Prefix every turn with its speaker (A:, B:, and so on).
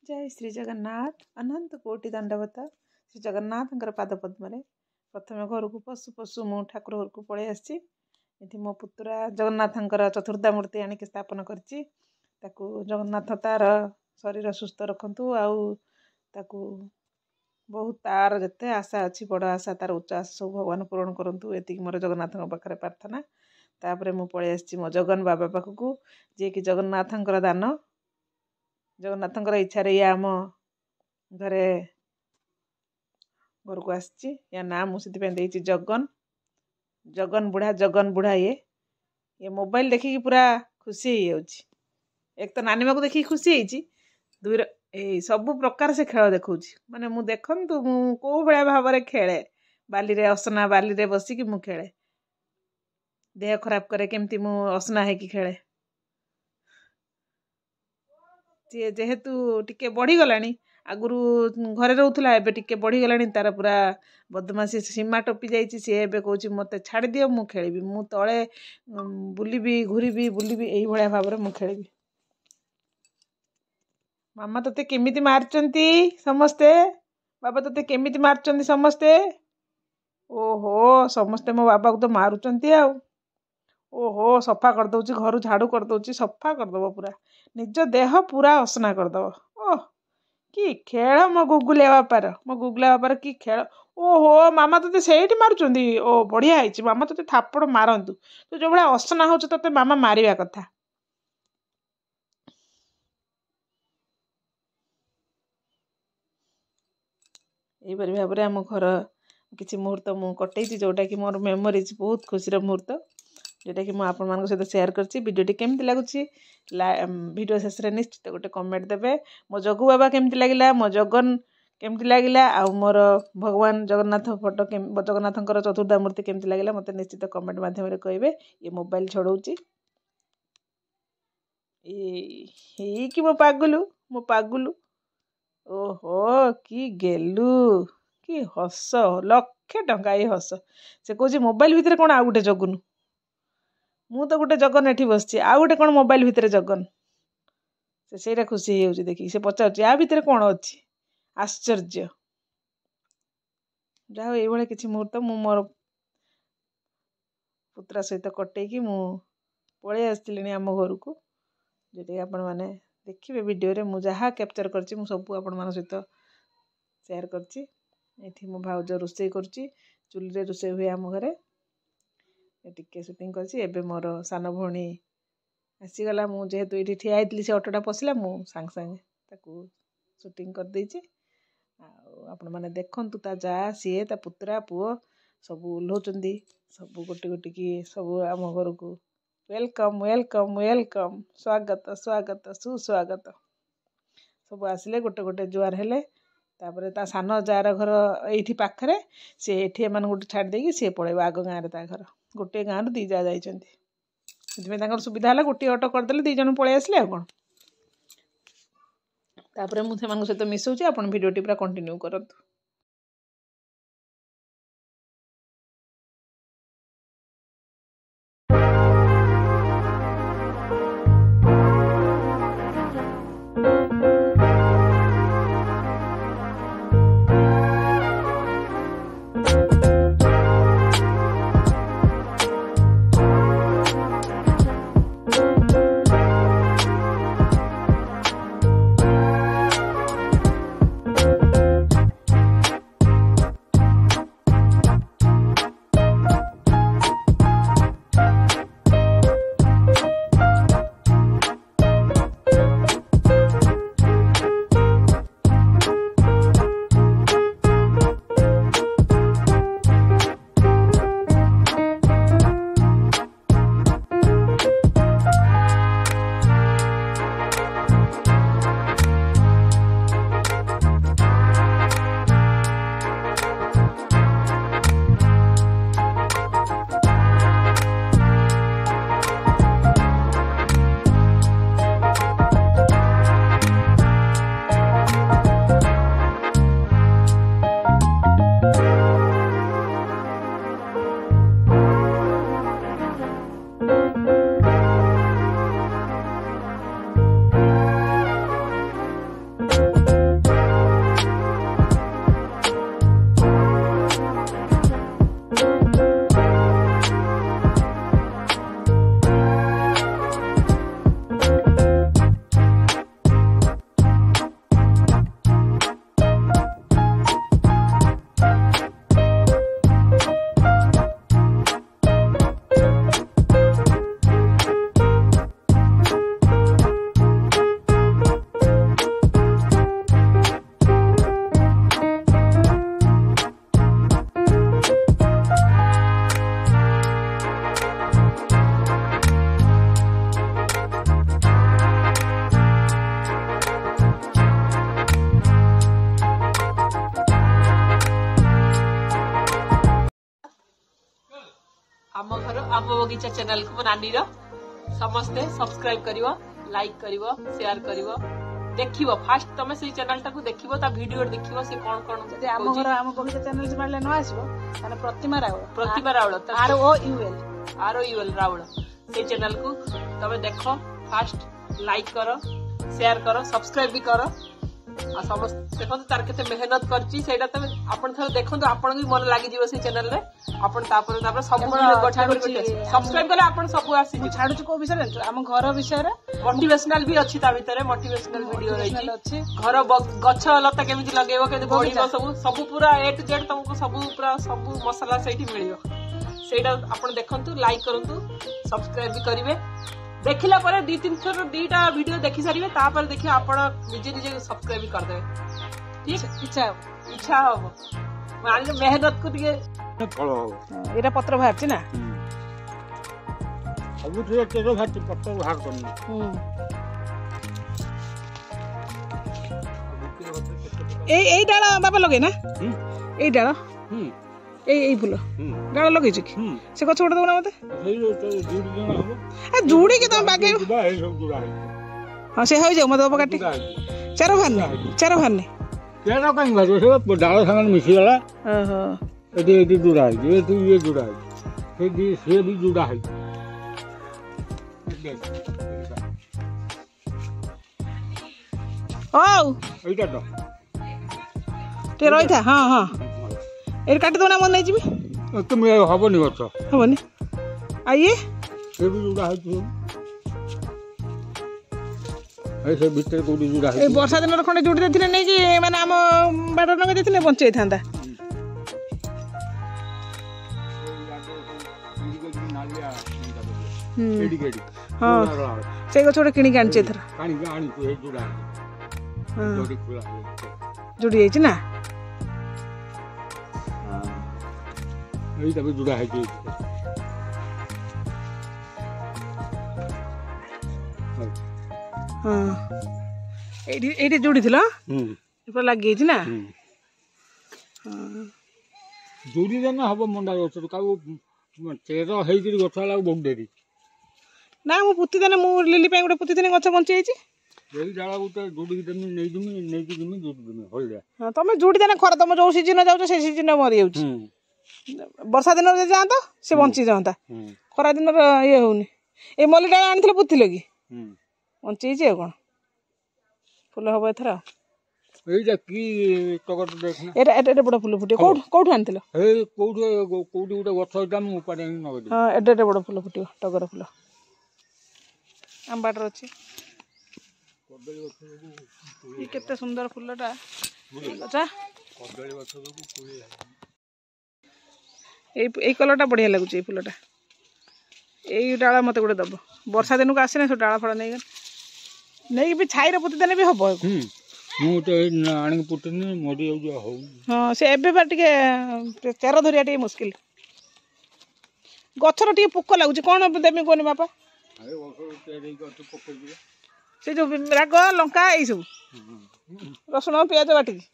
A: जय श्री जगन्नाथ अनंत कोटि दंडवत श्री जगन्नाथ पाद पद्म प्रथम घर को पशु पशु मु ठाकुर घर को पलि आसी मो पुतुरा जगन्नाथ चतुर्धा मूर्ति आणिक स्थापन करछि जगन्नाथ तार शरीर सुस्थ रखु आउ बहुत तार जिते आशा अच्छी बड़ आशा तार उच्च आशा सब भगवान पूरण करूँ ये मोर जगन्नाथ पाखे प्रार्थना। तापर मु पलि आसी मो जगन बाबा पाखक जी कि जगन्नाथ दान जगन्नाथ इच्छा ये आम घरे घर को आसी या ना मुझे जगन जगन बुढ़ा ये मोबाइल देखिकी पूरा खुशी हो एक तो नानी माँ को देखिकी खुशी होती दुई सब प्रकार से खेल देखा माने मु देखु मु कौ भाया भाव में खेले बाली रे असना बाली रे बसिकी मु खेले देह खराब करे केमती मु असना है कि खेले सी जेहेतु टिके बढ़ी गलानी आगुरु घरे रोला एबे टिके बढ़ी गलानी तार पूरा बदमाशी सीमा टपी जाइए सी एबे कहूँ मत छाड़ दियो मु खेली मु तले बुलबी घूरी बुलबी यही भाया भाव में मु खेली। मामा तोते केमिति मारचंती समस्ते बाबा तोते केमिति मारचंती समस्ते ओहो समस्ते मो बाबा को तो मारुचंती आ ओहो सफा कर दउची घर झाड़ू कर दउची सफा कर दबो पूरा निज देह पूरा असना कर दबो ओह कि खेल मो गुगुले बापार कि खेल ओहो मामा तोते सेठी मारुचंती ओ बढ़िया है मामा तोते थापड़ मारंतु तो जो भाया असना हो तोते मामा मारिया कथा यहीपरि भाव में आम घर किसी मुहूर्त मु कटई जोटा कि मोर मेमोरीज बहुत खुशी मुहूर्त जोटा कि आपण मान सहित शेयर करछि। वीडियोटी केमती लगुच वीडियो शेष में निश्चित गोटे कमेंट देवे मो जगू बाबा केमती लगिला मो जगन केमती लगिला आ मोर भगवान जगन्नाथ फोटो जगन्नाथ चतुर्धा मूर्ति केमती लगिला मते निश्चित कमेंट माध्यम रे कहबे। ये मोबाइल छड़ौची कि मो पागुलू ओहो कि गेलु कि हस लक्षे टंका ये हस से कौच मोबाइल भितर कौन आउ गोटे जगुनु मु तो गोटे जगन एठी बसची आउ गोटे कौन मोबाइल भितर जगन से खुशी हो देखी से पचार या भितर कौन अच्छी आश्चर्य जाओ ये किसी मुहूर्त मु मोर पुत्रा सहित कटेकी मु पलि आसती आम घर को जोटा आपण मैंने देखिए वीडियो रे मु जहाँ कैप्चर करछि मु सब आपण मान सहित शेयर करछि। एठी मो भाउज रोषे करछि चुली रे रोषे हुए आम घरे टिके शूटिंग करछि। एबे मोर सान भौणी आसीगला मु जेहेतु ये ठिया होती से ऑटोटा पशिला मु सांग सांगे ताकू शूटिंग कर देछि आपण माने देखंतु ता जा सी ता पुत्रा पुओ सब ओह्लौचंदी सब गोटी गोटी की सब आम घर को वेलकम वेलकम वेलकम स्वागत स्वागत सुस्वागत सब आसिले गोटे गोटे जुआर हेले तापर ता सान जार घर एठी पाखरे से एठी एमान गोटे छाड़ देकी से पळेबो आग गाँ रे ता घर गोटे गाँ रु दी जा जाइचंती सेतमे तांकर सुविधा हला गोटे ऑटो कर देले दी जण पळे आसले आ कोन तापर मु सेमान सहित मिसौची आपण वीडियोटी पूरा कंटिन्यू करंतु।
B: आम बगीचा चैनल को नानी रो समस्ते सब्सक्राइब करिवो लाइक करिवो शेयर करिवो देखिवो फास्ट तमे से चैनल टाको देखिवो ता वीडियो देखिवो से कोन कोन
A: जदि आम घर आम बगीचा चैनल से मारले न आसीबो ताने प्रतिमा रावळ ROUL
B: रावळ से चैनल को तमे देखो फास्ट लाइक करो शेयर करो सब्सक्राइब भी करो आ समस्त देखो तार केते मेहनत करची सेटा तमे आपण थर देखो तो आपण भी मन लागि जीवो से चैनल रे आपण तापर तापर सब वीडियो गठा कर सब्सक्राइब करे आपण सब आसी
A: छाडु को विषय रे हम घर विषय रे
B: मोटिवेशनल भी अछि ता भीतर मोटिवेशनल वीडियो रही घर गछ लता केमिति लगेबो केते बढिबो सब पूरा A to Z तुमको सब पूरा सब मसाला सेठी मिलियो सेटा आपण देखंतु लाइक करंतु सब्सक्राइब भी करिवे देखिला पर 2-3 थर 2टा वीडियो देखि सारिवे तापर देखि आपण निजे निजे सब्सक्राइब कर देबे ठीक इच्छा हो माने मेहनत को दिए
A: फल हो एटा पत्र बाहरची ना
C: सब जे तेरो भाती पत्र बाहर करनी
A: ए डाला बाबा लगे ना ए डाला ए फूल डाला लगे कि से गछ उड़ दउना मते जुड़ी के तुम बागे हां से हो जाऊ मत बाबा काटी चारो भाने
C: केना कहीं भाजो से डाला संग मिसी गला ओहो एडी जुड़ा है ये तू ये जुड़ा है से भी जुड़ा है
A: ओ
C: एटा तो
A: ते रही था हां हां ए काट दो ना मन नहीं जीबी
C: तुम हबनी गछ
A: हबनी आइए
C: से भी जुड़ा है तू ऐसे भीतर कोडी जुड़ा है
A: ए वर्षा दिन रे खंडे जुड़ी देथिले नै कि माने हम बाडर नगे देथिले बंचै थांदा हां से गछ छोड़ किणी कान छे थर
C: काणी आनी तो हे जुड़ा है जोड़ी खुला है
A: जुड़ी है ना
C: यही तब जुड़ा है जी
A: हां एडी जुड़ी थिला ऊपर लग गई थी ना
C: हां जुड़ी देना हबो मंडा गछ का तेरो हेई कि गछला बहुत देरी
A: ना मु पुती देने मु लिली पे गोटे पुती देने गछ बंची आइची
C: एई डाला गुटे जुड़ी देनी नै दिमी जुड़ी देमी होल जा
A: हां तमे जुड़ी देने खरा तमे जो सीजन जाउ से सीजन मरि जाउची वर्षा दिन रे जांतो से बंची जांता खरा दिन ये होनी ए मल्ली डाला आनथिले पुतिले कि बंची जे कोन फूल हबो एथरा
C: एई जा की टगर देखना
A: एटा एटा बड़ फूल फुटे कोठु आनथिलो
C: ए कोठु गुटे गछ दाम उपाडे न गदे
A: हां एटा बड़ फूल फुटियो टगर फूल आंबाटर अछि
C: कदली गछ
A: ई केते सुंदर फूलटा अच्छा
C: कदली गछ को फूल
A: ए कलरटा बढ़िया लगुच फूलटा यही डाला मत गोटे दब वर्षा दिन को आसे सब डाला फड़ा नहीं भी छाई पुति देने भी हम
C: आनी पुटनी मरी हो
A: हाँ से एबे टे चेर धरिया टे मुस्किल गछर टे पोक लगुच कौन देवी कहनी बापा से जो राग लंका यही सब रसुण पियाज बाटिकी